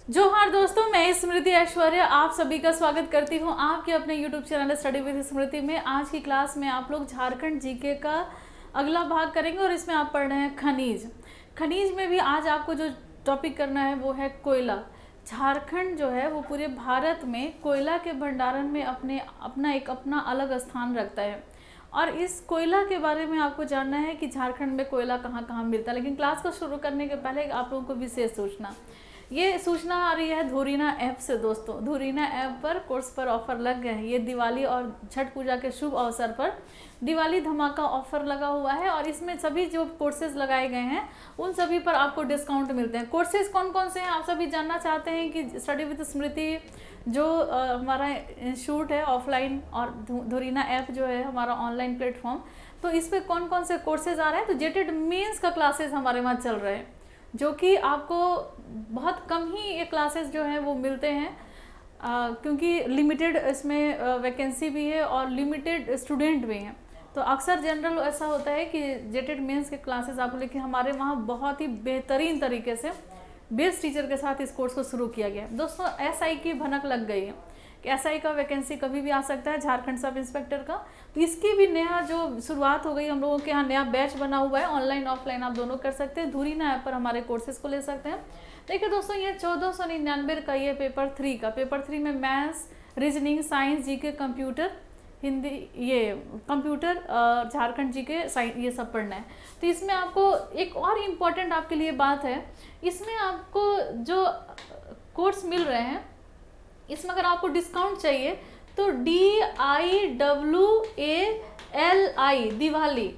जोहार दोस्तों, मैं स्मृति ऐश्वर्या आप सभी का स्वागत करती हूँ आपके अपने YouTube चैनल स्टडी विद स्मृति में। आज की क्लास में आप लोग झारखंड जीके का अगला भाग करेंगे और इसमें आप पढ़ रहे हैं खनिज। खनिज में भी आज आपको जो टॉपिक करना है वो है कोयला। झारखंड जो है वो पूरे भारत में कोयला के भंडारण में अपना अलग स्थान रखता है और इस कोयला के बारे में आपको जानना है कि झारखंड में कोयला कहाँ कहाँ मिलता है। लेकिन क्लास को शुरू करने के पहले आप लोगों को विशेष सूचना, ये सूचना आ रही है धुरीना ऐप से। दोस्तों, धुरीना ऐप पर कोर्स पर ऑफर लग गए हैं। ये दिवाली और छठ पूजा के शुभ अवसर पर दिवाली धमाका ऑफर लगा हुआ है और इसमें सभी जो कोर्सेज लगाए गए हैं उन सभी पर आपको डिस्काउंट मिलते हैं। कोर्सेज कौन कौन से हैं आप सभी जानना चाहते हैं कि स्टडी विद स्मृति जो हमारा इंस्टीट्यूट है ऑफलाइन और धुरीना ऐप जो है हमारा ऑनलाइन प्लेटफॉर्म, तो इस पर कौन कौन से कोर्सेज आ रहे हैं। तो जेटेड मेंस का क्लासेस हमारे वहाँ चल रहे हैं जो कि आपको बहुत कम ही ये क्लासेस जो हैं वो मिलते हैं क्योंकि लिमिटेड इसमें वैकेंसी भी है और लिमिटेड स्टूडेंट भी हैं। तो अक्सर जनरल ऐसा होता है कि जेटेड मेंस के क्लासेस आपको, लेकिन हमारे वहाँ बहुत ही बेहतरीन तरीके से बेस्ट टीचर के साथ इस कोर्स को शुरू किया गया है। दोस्तों, एसआई की भनक लग गई है कि एसआई का वैकेंसी कभी भी आ सकता है, झारखंड सब इंस्पेक्टर का। तो इसकी भी नया जो शुरुआत हो गई, हम लोगों के यहाँ नया बैच बना हुआ है, ऑनलाइन ऑफलाइन आप दोनों कर सकते हैं। धुरीना ऐप पर हमारे कोर्सेज को ले सकते हैं। देखिए दोस्तों, ये 1499 का ये पेपर 3 का, पेपर 3 में maths, reasoning, science, GK, computer, Hindi, ये कंप्यूटर, झारखंड जीके, साइंस, ये सब पढ़ना है। तो इसमें आपको एक और इम्पॉर्टेंट आपके लिए बात है, इसमें आपको जो कोर्स मिल रहे हैं इसमें अगर आपको डिस्काउंट चाहिए तो DIWALI दिवाली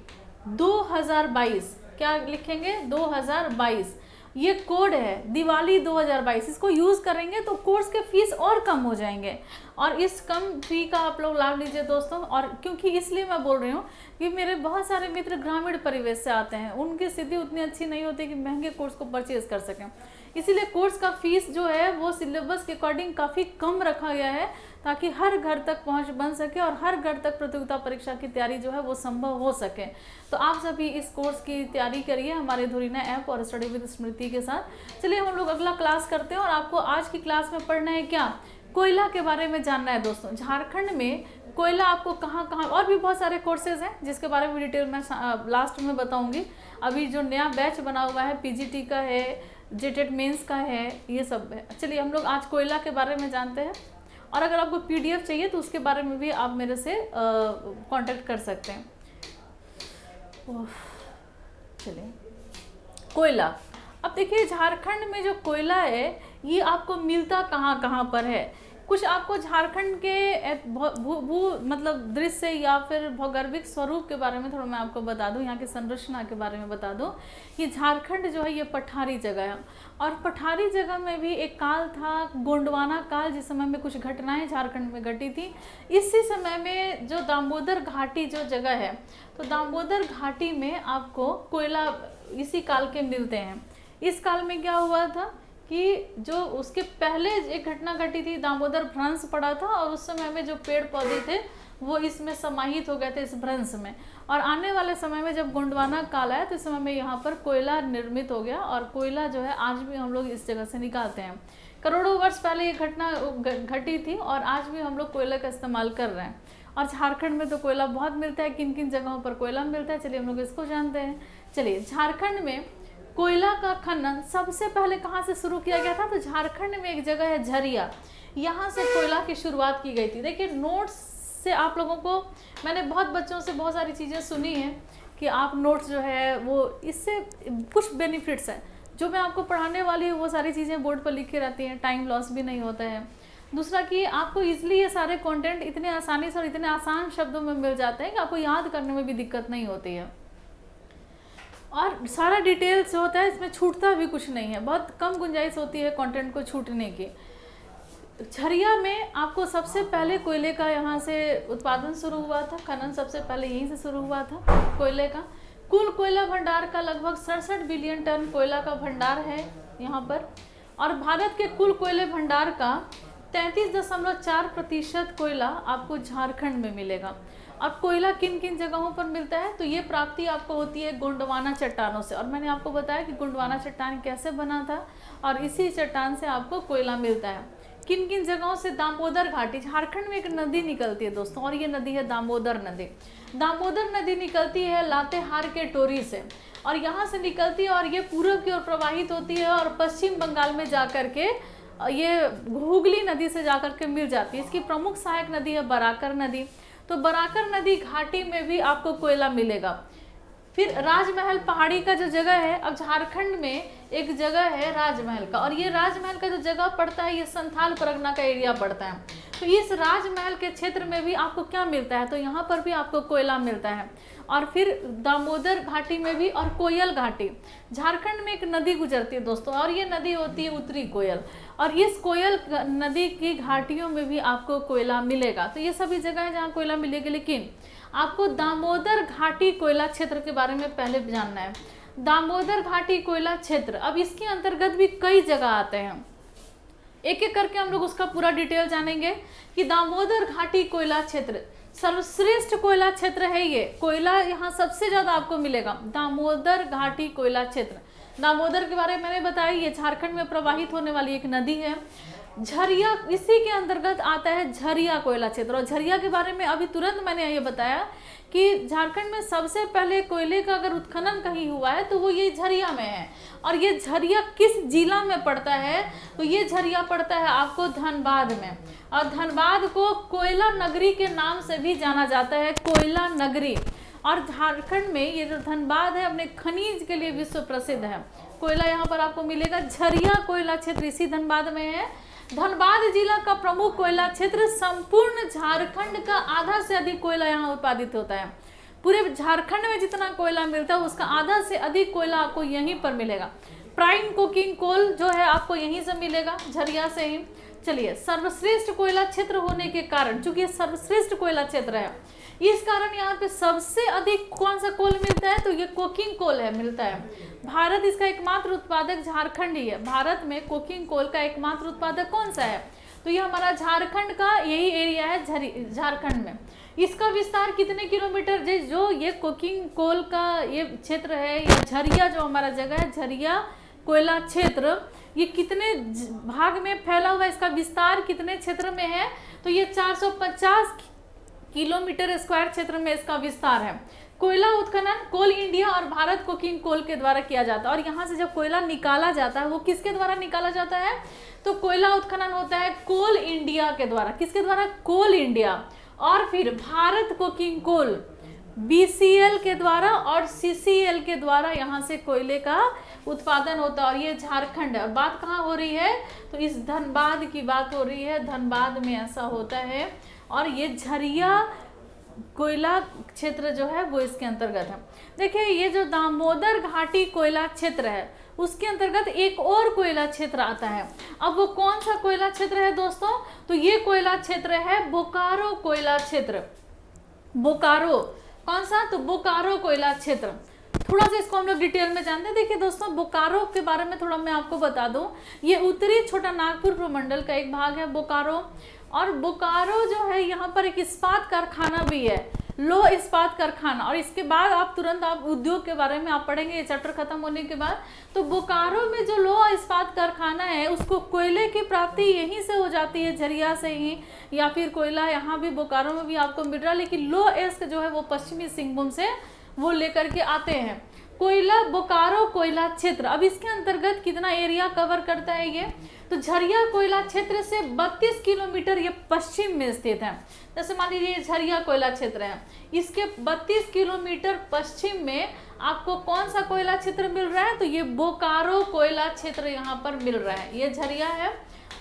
2022, क्या लिखेंगे 2022, ये कोड है दिवाली 2022। इसको यूज़ करेंगे तो कोर्स के फीस और कम हो जाएंगे और इस कम फी का आप लोग लाभ लीजिए दोस्तों। और क्योंकि इसलिए मैं बोल रही हूँ कि मेरे बहुत सारे मित्र ग्रामीण परिवेश से आते हैं, उनकी स्थिति उतनी अच्छी नहीं होती कि महंगे कोर्स को परचेज कर सकें। इसीलिए कोर्स का फीस जो है वो सिलेबस के अकॉर्डिंग काफ़ी कम रखा गया है ताकि हर घर तक पहुंच बन सके और हर घर तक प्रतियोगिता परीक्षा की तैयारी जो है वो संभव हो सके। तो आप सभी इस कोर्स की तैयारी करिए हमारे धुरीना ऐप और स्टडी विद स्मृति के साथ। चलिए हम लोग अगला क्लास करते हैं और आपको आज की क्लास में पढ़ना है क्या, कोयला के बारे में जानना है। दोस्तों, झारखंड में कोयला आपको कहाँ कहाँ, और भी बहुत सारे कोर्सेज हैं जिसके बारे में डिटेल मैं लास्ट में बताऊंगी। अभी जो नया बैच बना हुआ है PGT का है, जेटेड मेंस का है, ये सब है। चलिए हम लोग आज कोयला के बारे में जानते हैं और अगर आपको PDF चाहिए तो उसके बारे में भी आप मेरे से कांटेक्ट कर सकते हैं। चलिए, कोयला। अब देखिए झारखंड में जो कोयला है ये आपको मिलता कहाँ कहाँ पर है। कुछ आपको झारखंड के मतलब दृश्य या फिर भौगोलिक स्वरूप के बारे में थोड़ा मैं आपको बता दूं, यहाँ की संरचना के बारे में बता दूं। ये झारखंड जो है ये पठारी जगह है और पठारी जगह में भी एक काल था गोंडवाना काल, जिस समय में कुछ घटनाएं झारखंड में घटी थी। इसी समय में जो दामोदर घाटी जो जगह है, तो दामोदर घाटी में आपको कोयला इसी काल के मिलते हैं। इस काल में क्या हुआ था कि जो उसके पहले एक घटना घटी थी, दामोदर भ्रंश पड़ा था और उस समय में जो पेड़ पौधे थे वो इसमें समाहित हो गए थे इस भ्रंश में। और आने वाले समय में जब गोंडवाना काल आया तो इस समय में यहाँ पर कोयला निर्मित हो गया और कोयला जो है आज भी हम लोग इस जगह से निकालते हैं। करोड़ों वर्ष पहले ये घटना घटी थी और आज भी हम लोग कोयला का इस्तेमाल कर रहे हैं। और झारखंड में तो कोयला बहुत मिलता है, किन किन जगहों पर कोयला मिलता है चलिए हम लोग इसको जानते हैं। चलिए, झारखंड में कोयला का खनन सबसे पहले कहाँ से शुरू किया गया था, तो झारखंड में एक जगह है झरिया, यहाँ से कोयला की शुरुआत की गई थी। देखिए नोट्स से आप लोगों को, मैंने बहुत बच्चों से बहुत सारी चीज़ें सुनी हैं कि आप नोट्स जो है वो, इससे कुछ बेनिफिट्स हैं जो मैं आपको पढ़ाने वाली हूँ, वो सारी चीज़ें बोर्ड पर लिखी रहती हैं, टाइम लॉस भी नहीं होता है। दूसरा कि आपको ईजिली ये सारे कंटेंट इतने आसानी से और इतने आसान शब्दों में मिल जाते हैं कि आपको याद करने में भी दिक्कत नहीं होती है और सारा डिटेल्स जो होता है इसमें छूटता भी कुछ नहीं है, बहुत कम गुंजाइश होती है कंटेंट को छूटने की। झरिया में आपको सबसे पहले कोयले का यहाँ से उत्पादन शुरू हुआ था, खनन सबसे पहले यहीं से शुरू हुआ था कोयले का। कुल कोयला भंडार का लगभग 67 बिलियन टन कोयला का भंडार है यहाँ पर और भारत के कुल कोयले भंडार का 33.4% कोयला आपको झारखंड में मिलेगा। और कोयला किन किन जगहों पर मिलता है, तो ये प्राप्ति आपको होती है गोंडवाना चट्टानों से। और मैंने आपको बताया कि गोंडवाना चट्टान कैसे बना था, और इसी चट्टान से आपको कोयला मिलता है। किन किन जगहों से, दामोदर घाटी, झारखंड में एक नदी निकलती है दोस्तों, और ये नदी है दामोदर नदी। दामोदर नदी निकलती है लातेहार के टोरी से, और यहाँ से निकलती है और ये पूर्व की ओर प्रवाहित होती है और पश्चिम बंगाल में जाकर के ये हुगली नदी से जाकर के मिल जाती है। इसकी प्रमुख सहायक नदी है बराकर नदी। तो बराकर नदी घाटी में भी आपको कोयला मिलेगा। फिर राजमहल पहाड़ी का जो जगह है, अब झारखंड में एक जगह है राजमहल का, और ये राजमहल का जो जगह पड़ता है ये संथाल परगना का एरिया पड़ता है। तो इस राजमहल के क्षेत्र में भी आपको क्या मिलता है, तो यहाँ पर भी आपको कोयला मिलता है। और फिर दामोदर घाटी में भी, और कोयल घाटी, झारखंड में एक नदी गुजरती है दोस्तों, और ये नदी होती है उत्तरी कोयल, और इस कोयल नदी की घाटियों में भी आपको कोयला मिलेगा। तो ये सभी जगह है जहाँ कोयला मिलेगी, लेकिन आपको दामोदर घाटी कोयला क्षेत्र के बारे में पहले जानना है। दामोदर घाटी कोयला क्षेत्र, अब इसके अंतर्गत भी कई जगह आते हैं, एक एक करके हम लोग उसका पूरा डिटेल जानेंगे कि दामोदर घाटी कोयला क्षेत्र सर्वश्रेष्ठ कोयला क्षेत्र है। ये कोयला यहाँ सबसे ज्यादा आपको मिलेगा, दामोदर घाटी कोयला क्षेत्र। दामोदर के बारे में मैंने बताया, ये झारखंड में प्रवाहित होने वाली एक नदी है। झरिया इसी के अंतर्गत आता है, झरिया कोयला क्षेत्र। और झरिया के बारे में अभी तुरंत मैंने ये बताया कि झारखंड में सबसे पहले कोयले का अगर उत्खनन कहीं हुआ है तो वो ये झरिया में है। और ये झरिया किस जिला में पड़ता है, तो ये झरिया पड़ता है आपको धनबाद में। और धनबाद को कोयला नगरी के नाम से भी जाना जाता है, कोयला नगरी। और झारखंड में ये जो धनबाद है अपने खनिज के लिए विश्व प्रसिद्ध है। कोयला यहाँ पर आपको मिलेगा। झरिया कोयला क्षेत्र इसी धनबाद में है। धनबाद जिला का प्रमुख कोयला क्षेत्र, संपूर्ण झारखंड का आधा से अधिक कोयला यहाँ उत्पादित होता है। पूरे झारखंड में जितना कोयला मिलता है उसका आधा से अधिक कोयला आपको यहीं पर मिलेगा। प्राइम कोकिंग कोल जो है आपको यहीं से मिलेगा, झरिया से ही। चलिए, सर्वश्रेष्ठ कोयला क्षेत्र होने के कारण, चूंकि सर्वश्रेष्ठ कोयला क्षेत्र है, इस कारण यहाँ पे सबसे अधिक कौन सा कोल मिलता है, तो ये कोकिंग कोल है, मिलता है। भारत इसका एकमात्र उत्पादक झारखंड ही है। भारत में कोकिंग कोल का एकमात्र उत्पादक कौन सा है, तो ये हमारा झारखंड का यही एरिया है, झारखंड में। इसका विस्तार कितने किलोमीटर, जो ये कोकिंग कोल का ये क्षेत्र है, या झरिया जो हमारा जगह है, झरिया कोयला क्षेत्र, ये कितने भाग में फैला हुआ है, इसका विस्तार कितने क्षेत्र में है, तो ये 450 किलोमीटर स्क्वायर क्षेत्र में इसका विस्तार है। कोयला उत्खनन कोल इंडिया और भारत कोकिंग कोल के द्वारा किया जाता है। और यहाँ से जब कोयला निकाला जाता है वो किसके द्वारा निकाला जाता है, तो कोयला उत्खनन होता है कोल इंडिया के द्वारा। किसके द्वारा, कोल इंडिया। और फिर भारत कोकिंग कोल BCL के द्वारा और CCL के द्वारा यहाँ से कोयले का उत्पादन होता है। और ये झारखंड है। और बात कहाँ हो रही है, तो इस धनबाद की बात हो रही है। धनबाद में ऐसा होता है। और ये झरिया कोयला क्षेत्र जो है वो इसके अंतर्गत है। देखिए, ये जो दामोदर घाटी कोयला क्षेत्र है उसके अंतर्गत एक और कोयला क्षेत्र आता है। अब वो कौन सा कोयला क्षेत्र है दोस्तों, तो ये कोयला क्षेत्र है बोकारो कोयला क्षेत्र। बोकारो कौन सा, तो बोकारो कोयला क्षेत्र। थोड़ा सा इसको हम लोग डिटेल में जानते हैं। देखिए दोस्तों, बोकारो के बारे में थोड़ा मैं आपको बता दूं, ये उत्तरी छोटा नागपुर प्रमंडल का एक भाग है बोकारो। और बोकारो जो है यहाँ पर एक इस्पात कारखाना भी है, लो इस्पात कारखाना। और इसके बाद आप तुरंत आप उद्योग के बारे में आप पढ़ेंगे ये चैप्टर खत्म होने के बाद। तो बोकारो में जो लो इस्पात कारखाना है उसको कोयले की प्राप्ति यहीं से हो जाती है, झरिया से ही, या फिर कोयला यहाँ भी बोकारो में भी आपको मिल रहा है। लेकिन लो एस्क जो है वो पश्चिमी सिंहभूम से वो लेकर के आते हैं। कोयला बोकारो कोयला क्षेत्र, अब इसके अंतर्गत कितना एरिया कवर करता है ये, तो झरिया कोयला क्षेत्र से 32 किलोमीटर ये पश्चिम में स्थित है। जैसे मान लीजिए झरिया कोयला क्षेत्र है, इसके 32 किलोमीटर पश्चिम में आपको कौन सा कोयला क्षेत्र मिल रहा है, तो ये बोकारो कोयला क्षेत्र यहाँ पर मिल रहा है। ये झरिया है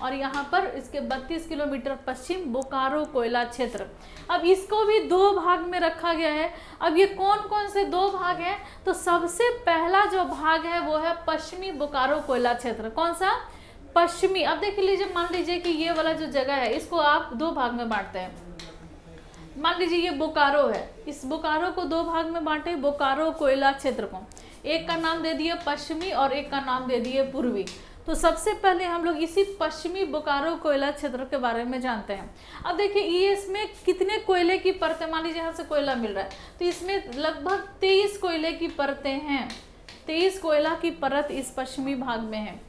और यहाँ पर इसके 32 किलोमीटर पश्चिम बोकारो कोयला क्षेत्र। अब इसको भी दो भाग में रखा गया है। अब ये कौन कौन से दो भाग हैं, तो सबसे पहला जो भाग है वो है पश्चिमी बोकारो कोयला क्षेत्र। कौन सा, पश्चिमी। अब देख लीजिए, मान लीजिए कि ये वाला जो जगह है इसको आप दो भाग में बांटते हैं। मान लीजिए ये बोकारो है, इस बोकारो को दो भाग में बांटे, बोकारो कोयला क्षेत्र को। एक का नाम दे दिए पश्चिमी और एक का नाम दे दिए पूर्वी। तो सबसे पहले हम लोग इसी पश्चिमी बोकारो कोयला क्षेत्र के बारे में जानते हैं। अब देखिए ये इसमें कितने कोयले की परतें, मान लीजिए यहाँ से कोयला मिल रहा है तो इसमें लगभग 23 कोयले की परतें हैं। 23 कोयला की परत इस पश्चिमी भाग में है।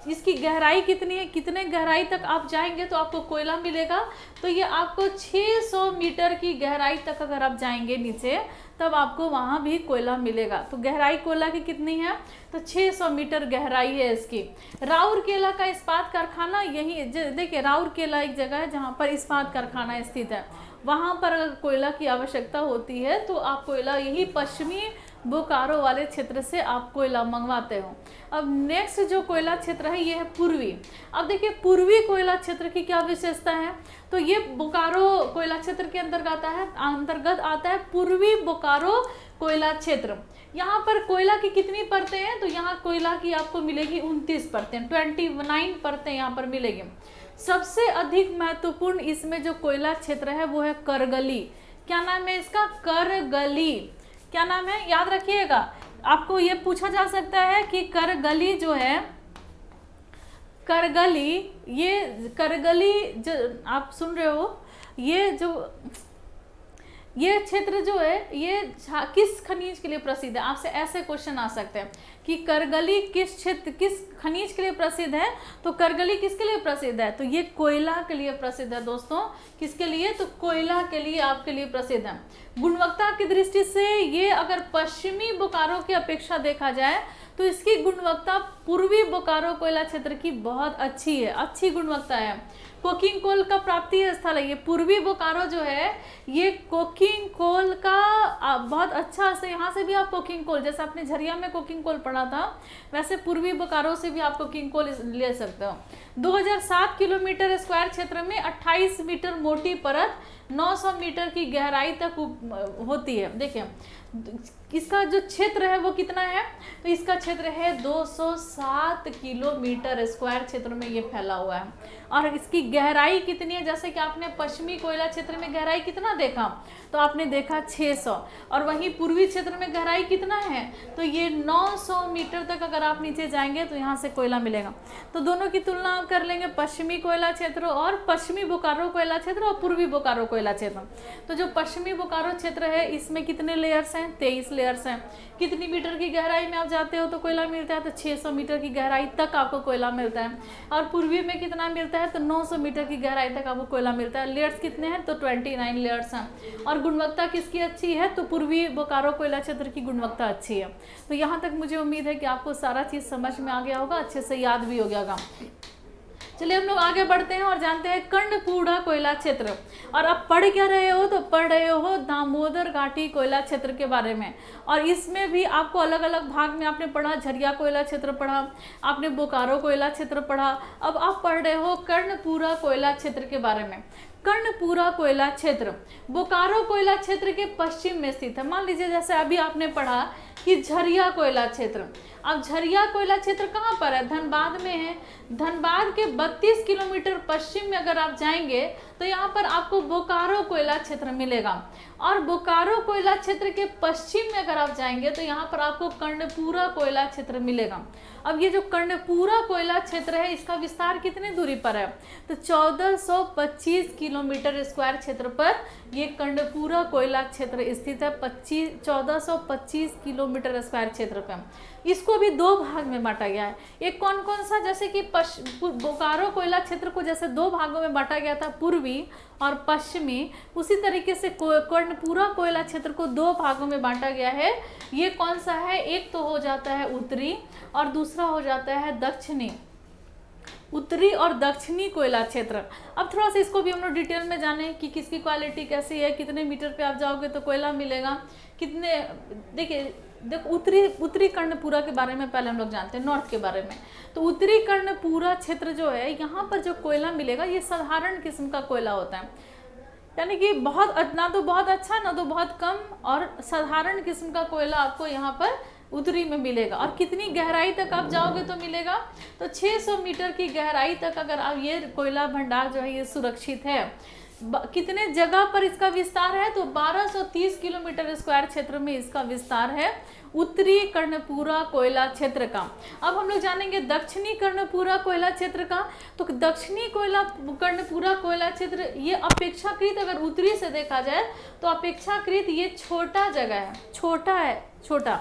इसकी गहराई कितनी है, कितने गहराई तक आप जाएंगे तो आपको कोयला मिलेगा, तो ये आपको 600 मीटर की गहराई तक अगर आप जाएंगे नीचे तब आपको वहाँ भी कोयला मिलेगा। तो गहराई कोयला की कितनी है, तो 600 मीटर गहराई है इसकी। राउरकेला का इस्पात कारखाना यही, देखिए राउरकेला एक जगह है जहाँ पर इस्पात कारखाना स्थित है। वहाँ पर अगर कोयला की आवश्यकता होती है तो आप कोयला यही पश्चिमी बोकारो वाले क्षेत्र से आप कोयला मंगवाते हो। अब नेक्स्ट जो कोयला क्षेत्र है ये है पूर्वी। अब देखिए पूर्वी कोयला क्षेत्र की क्या विशेषता है, तो ये बोकारो कोयला क्षेत्र के अंतर्गत आता है पूर्वी बोकारो कोयला क्षेत्र। यहाँ पर कोयला की कितनी परतें हैं, तो यहाँ कोयला की आपको मिलेगी 29 परतें, 29 परतें यहाँ पर मिलेगी। सबसे अधिक महत्वपूर्ण इसमें जो कोयला क्षेत्र है वो है करगली। क्या नाम है इसका, करगली। क्या नाम है, याद रखिएगा, आपको ये पूछा जा सकता है कि करगली जो है, करगली, ये करगली जो आप सुन रहे हो, ये क्षेत्र जो है ये किस खनिज के लिए प्रसिद्ध है। आपसे ऐसे क्वेश्चन आ सकते हैं कि करगली किस क्षेत्र, किस खनिज के लिए प्रसिद्ध है, तो करगली किसके लिए प्रसिद्ध है, तो ये कोयला के लिए प्रसिद्ध है दोस्तों। किसके लिए, तो कोयला के लिए आपके लिए प्रसिद्ध है। गुणवत्ता की दृष्टि से ये अगर पश्चिमी बोकारो की अपेक्षा देखा जाए तो इसकी गुणवत्ता पूर्वी बोकारो कोयला क्षेत्र की बहुत अच्छी है, अच्छी गुणवत्ता है। कोकिंग कोल का प्राप्ति स्थल है ये पूर्वी बोकारो जो है, ये कोकिंग कोल का बहुत अच्छा से, यहाँ से भी आप कोकिंग कोल, जैसे आपने झरिया में कोकिंग कोल पढ़ा था वैसे पूर्वी बोकारो से भी आप कोकिंग कोल ले सकते हो। 2007 किलोमीटर स्क्वायर क्षेत्र में 28 मीटर मोटी परत 900 मीटर की गहराई तक होती है। देखिए इसका जो क्षेत्र है वो कितना है, तो इसका क्षेत्र है 207 किलोमीटर स्क्वायर क्षेत्र में ये फैला हुआ है। और इसकी गहराई कितनी है, जैसे कि आपने पश्चिमी कोयला क्षेत्र में गहराई कितना देखा, तो आपने देखा 600, और वहीं पूर्वी क्षेत्र में गहराई कितना है, तो ये 900 मीटर तक अगर आप नीचे जाएंगे तो यहाँ से कोयला मिलेगा। तो दोनों की तुलना आप कर लेंगे, पश्चिमी कोयला क्षेत्र और पश्चिमी बोकारो कोयला क्षेत्र और पूर्वी बोकारो कोयला क्षेत्र। तो जो पश्चिमी बोकारो क्षेत्र है इसमें कितने लेयर्स हैं, 23 लेयर्स हैं। कितनी मीटर की गहराई में आप जाते हो तो कोयला मिलता है, तो 600 मीटर की गहराई तक आपको कोयला मिलता है। और पूर्वी में कितना मिलता है, तो 900 मीटर की गहराई तक आपको कोयला मिलता है। लेयर्स कितने हैं, तो 29 लेयर्स हैं। और गुणवत्ता किसकी अच्छी है, तो पूर्वी बोकारो कोयला क्षेत्र की गुणवत्ता अच्छी है। तो यहाँ तक मुझे उम्मीद है कि आपको सारा चीज़ समझ में आ गया होगा, अच्छे से याद भी हो गया होगा। चलिए हम लोग आगे बढ़ते हैं और जानते हैं कर्णपूरा कोयला क्षेत्र। और अब पढ़ क्या रहे हो, तो पढ़ रहे हो दामोदर घाटी कोयला क्षेत्र के बारे में। और इसमें भी आपको अलग अलग भाग में आपने पढ़ा, झरिया कोयला क्षेत्र पढ़ा, आपने बोकारो कोयला क्षेत्र पढ़ा। अब आप पढ़ रहे हो कर्णपूरा कोयला क्षेत्र के बारे में। कर्णपूरा कोयला क्षेत्र बोकारो कोयला क्षेत्र के पश्चिम में स्थित है। मान लीजिए जैसे अभी आपने पढ़ा कि झरिया कोयला क्षेत्र, अब झरिया कोयला क्षेत्र कहाँ पर है, धनबाद में है। धनबाद के 32 किलोमीटर पश्चिम में अगर आप जाएंगे तो यहाँ पर आपको बोकारो कोयला क्षेत्र मिलेगा। और बोकारो कोयला क्षेत्र के पश्चिम में अगर आप जाएंगे तो यहाँ पर आपको कर्णपूरा कोयला क्षेत्र मिलेगा। अब ये जो कर्णपूरा कोयला क्षेत्र है इसका विस्तार कितनी दूरी पर है, तो 1425 किलोमीटर स्क्वायर क्षेत्र पर ये कर्णपूरा कोयला क्षेत्र स्थित है। 1425 किलोमीटर स्क्वायर क्षेत्र पर। इसको भी दो भाग में बांटा गया है। एक कौन कौन सा, जैसे कि बोकारो कोयला क्षेत्र को जैसे दो भागों में बांटा गया था, पूर्वी और पश्चिमी, उसी तरीके से कर्णपूरा कोयला क्षेत्र को दो भागों में बांटा गया है। ये कौन सा है, एक तो हो जाता है उत्तरी और दूसरा हो जाता है दक्षिणी। उत्तरी और दक्षिणी कोयला क्षेत्र। अब थोड़ा सा इसको भी हम लोग डिटेल में जाने कि किसकी क्वालिटी कैसी है, कितने मीटर पे आप जाओगे तो कोयला मिलेगा, कितने। देखो उत्तरी कर्णपूरा के बारे में पहले हम लोग जानते हैं, नॉर्थ के बारे में। तो उत्तरी कर्णपूरा क्षेत्र जो है, यहाँ पर जो कोयला मिलेगा ये साधारण किस्म का कोयला होता है, यानी कि ना तो बहुत अच्छा ना तो बहुत कम, और साधारण किस्म का कोयला आपको यहाँ पर उत्तरी में मिलेगा। और कितनी गहराई तक आप जाओगे तो मिलेगा, तो 600 मीटर की गहराई तक अगर आप, ये कोयला भंडार जो है ये सुरक्षित है। कितने जगह पर इसका विस्तार है, तो 1230 किलोमीटर स्क्वायर क्षेत्र में इसका विस्तार है। उत्तरी कर्णपुरा कोयला क्षेत्र का। अब हम लोग जानेंगे दक्षिणी कर्णपुरा कोयला क्षेत्र का। तो दक्षिणी कर्णपुरा कोयला क्षेत्र ये अपेक्षाकृत, अगर उत्तरी से देखा जाए तो अपेक्षाकृत ये छोटा जगह है, छोटा,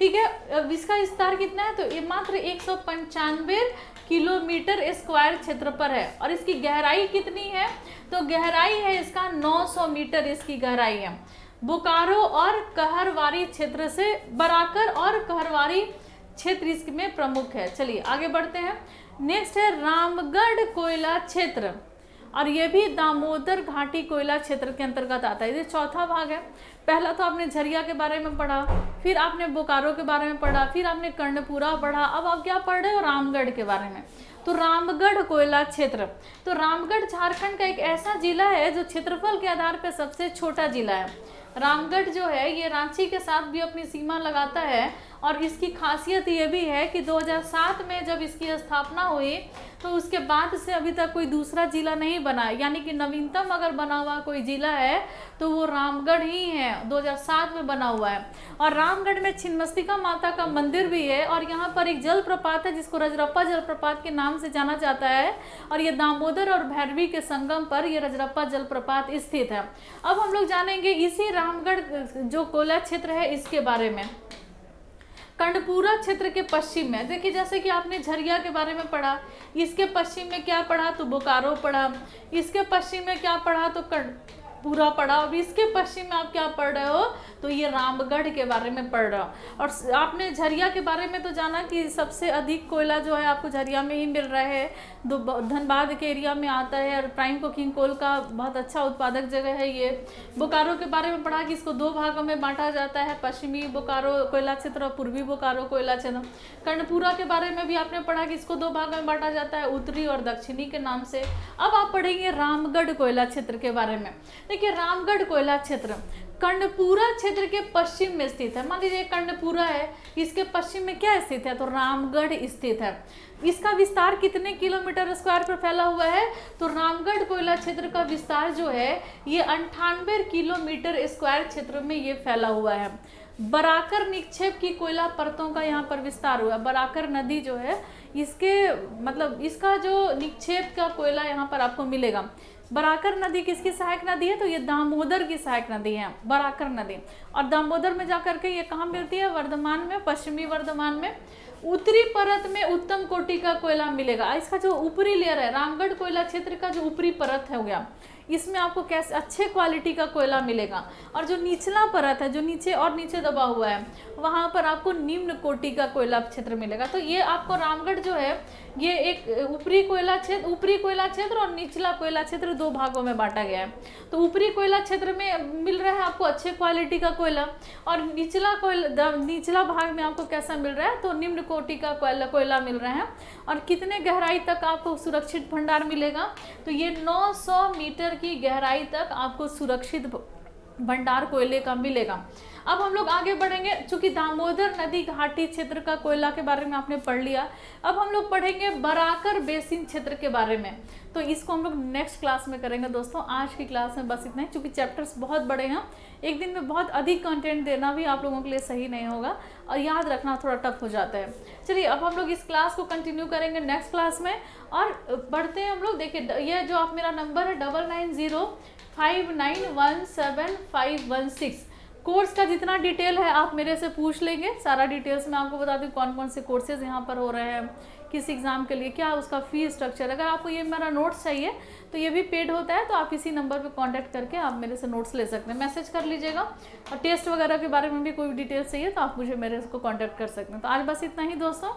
ठीक है। इसका विस्तार कितना है, तो ये मात्र 195 किलोमीटर स्क्वायर क्षेत्र पर है। और इसकी गहराई कितनी है, तो गहराई है इसका 900 मीटर इसकी गहराई है। बोकारो और कहरवारी क्षेत्र से, बराकर और कहरवारी क्षेत्र इसमें प्रमुख है। चलिए आगे बढ़ते हैं। नेक्स्ट है रामगढ़ कोयला क्षेत्र, और ये भी दामोदर घाटी कोयला क्षेत्र के अंतर्गत आता है। ये चौथा भाग है। पहला तो आपने झरिया के बारे में पढ़ा, फिर आपने बोकारो के बारे में पढ़ा, फिर आपने कर्णपुरा पढ़ा, अब आप क्या पढ़ रहे हो, रामगढ़ के बारे में। तो रामगढ़ कोयला क्षेत्र, तो रामगढ़ झारखंड का एक ऐसा जिला है जो क्षेत्रफल के आधार पर सबसे छोटा जिला है। रामगढ़ जो है ये रांची के साथ भी अपनी सीमा लगाता है, और इसकी खासियत ये भी है कि 2007 में जब इसकी स्थापना हुई तो उसके बाद से अभी तक कोई दूसरा जिला नहीं बना है, यानी कि नवीनतम अगर बना हुआ कोई जिला है तो वो रामगढ़ ही है, 2007 में बना हुआ है। और रामगढ़ में छिन्नमस्तिका माता का मंदिर भी है, और यहाँ पर एक जलप्रपात है जिसको रजरप्पा जलप्रपात के नाम से जाना जाता है, और ये दामोदर और भैरवी के संगम पर ये रजरप्पा जलप्रपात स्थित है। अब हम लोग जानेंगे इसी रामगढ़ जो कोयला क्षेत्र है इसके बारे में। कर्णपुरा क्षेत्र के पश्चिम में देखिए, जैसे कि आपने झरिया के बारे में पढ़ा, इसके पश्चिम में क्या पढ़ा, तो बोकारो पढ़ा, इसके पश्चिम में क्या पढ़ा, तो कर्णपुरा पढ़ा, और इसके पश्चिम में आप क्या पढ़ रहे हो, तो ये रामगढ़ के बारे में पढ़ रहे हो। और आपने झरिया के बारे में तो जाना कि सबसे अधिक कोयला जो है आपको झरिया में ही मिल रहा है, धनबाद के एरिया में आता है, और प्राइम कोकिंग कोल का बहुत अच्छा उत्पादक जगह है ये। बोकारो के बारे में पढ़ा कि इसको 2 भागों में बांटा जाता है, पश्चिमी बोकारो कोयला क्षेत्र और पूर्वी बोकारो कोयला क्षेत्र। कर्णपुरा के बारे में भी आपने पढ़ा कि इसको 2 भागों में बांटा जाता है, उत्तरी और दक्षिणी के नाम से। अब आप पढ़ेंगे रामगढ़ कोयला क्षेत्र के बारे में। देखिए रामगढ़ कोयला क्षेत्र कर्णपुरा क्षेत्र के पश्चिम में स्थित है। मान लीजिए कर्णपुरा है, इसके पश्चिम में क्या स्थित है, तो रामगढ़ स्थित है। इसका विस्तार कितने किलोमीटर स्क्वायर पर फैला हुआ है, तो रामगढ़ कोयला क्षेत्र का विस्तार जो है ये 98 किलोमीटर स्क्वायर क्षेत्र में ये फैला हुआ है। बराकर निक्षेप की कोयला परतों का यहाँ पर विस्तार हुआ। बराकर नदी जो है इसके मतलब इसका जो निक्षेप का कोयला यहाँ पर आपको मिलेगा। बराकर नदी किसकी सहायक नदी है, तो ये दामोदर की सहायक नदी है बराकर नदी। और दामोदर में जाकर के ये कहाँ मिलती है, वर्धमान में, पश्चिमी वर्धमान में। उत्तरी परत में उत्तम कोटि का कोयला मिलेगा। इसका जो ऊपरी लेयर है, रामगढ़ कोयला क्षेत्र का जो ऊपरी परत है हो गया, इसमें आपको कैसे अच्छे क्वालिटी का कोयला मिलेगा। और जो निचला परत है, जो नीचे और नीचे दबा हुआ है, वहाँ पर आपको निम्न कोटि का कोयला क्षेत्र मिलेगा। तो ये आपको रामगढ़ जो है ये एक ऊपरी कोयला क्षेत्र और निचला कोयला क्षेत्र 2 भागों में बांटा गया है। तो ऊपरी कोयला क्षेत्र में मिल रहा है आपको अच्छे क्वालिटी का कोयला, और निचला भाग में आपको कैसा मिल रहा है, तो निम्न कोटि का कोयला मिल रहा है। और कितने गहराई तक आपको सुरक्षित भंडार मिलेगा, तो ये 900 मीटर की गहराई तक आपको सुरक्षित भंडार कोयले का मिलेगा। अब हम लोग आगे बढ़ेंगे, चूंकि दामोदर नदी घाटी क्षेत्र का कोयला के बारे में आपने पढ़ लिया। अब हम लोग पढ़ेंगे बराकर बेसिन क्षेत्र के बारे में, तो इसको हम लोग नेक्स्ट क्लास में करेंगे दोस्तों। आज की क्लास में बस इतना ही, चूंकि चैप्टर्स बहुत बड़े हैं, एक दिन में बहुत अधिक कंटेंट देना भी आप लोगों के लिए सही नहीं होगा, और याद रखना थोड़ा टफ हो जाता है। चलिए अब हम लोग इस क्लास को कंटिन्यू करेंगे नेक्स्ट क्लास में, और बढ़ते हैं हम लोग। देखिए ये जो आप मेरा नंबर है 9905917516, कोर्स का जितना डिटेल है आप मेरे से पूछ लेंगे। सारा डिटेल्स मैं आपको बता दूं, कौन कौन से कोर्सेज यहाँ पर हो रहे हैं, किस एग्ज़ाम के लिए, क्या उसका फीस स्ट्रक्चर। अगर आपको ये मेरा नोट्स चाहिए तो ये भी पेड होता है, तो आप इसी नंबर पे कांटेक्ट करके आप मेरे से नोट्स ले सकते हैं, मैसेज कर लीजिएगा। और टेस्ट वगैरह के बारे में भी कोई डिटेल्स चाहिए तो आप मुझे मेरे को कांटेक्ट कर सकते हैं। तो आज बस इतना ही दोस्तों,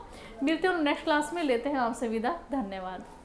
मिलते हैं नेक्स्ट क्लास में, लेते हैं आपसे विदा। धन्यवाद।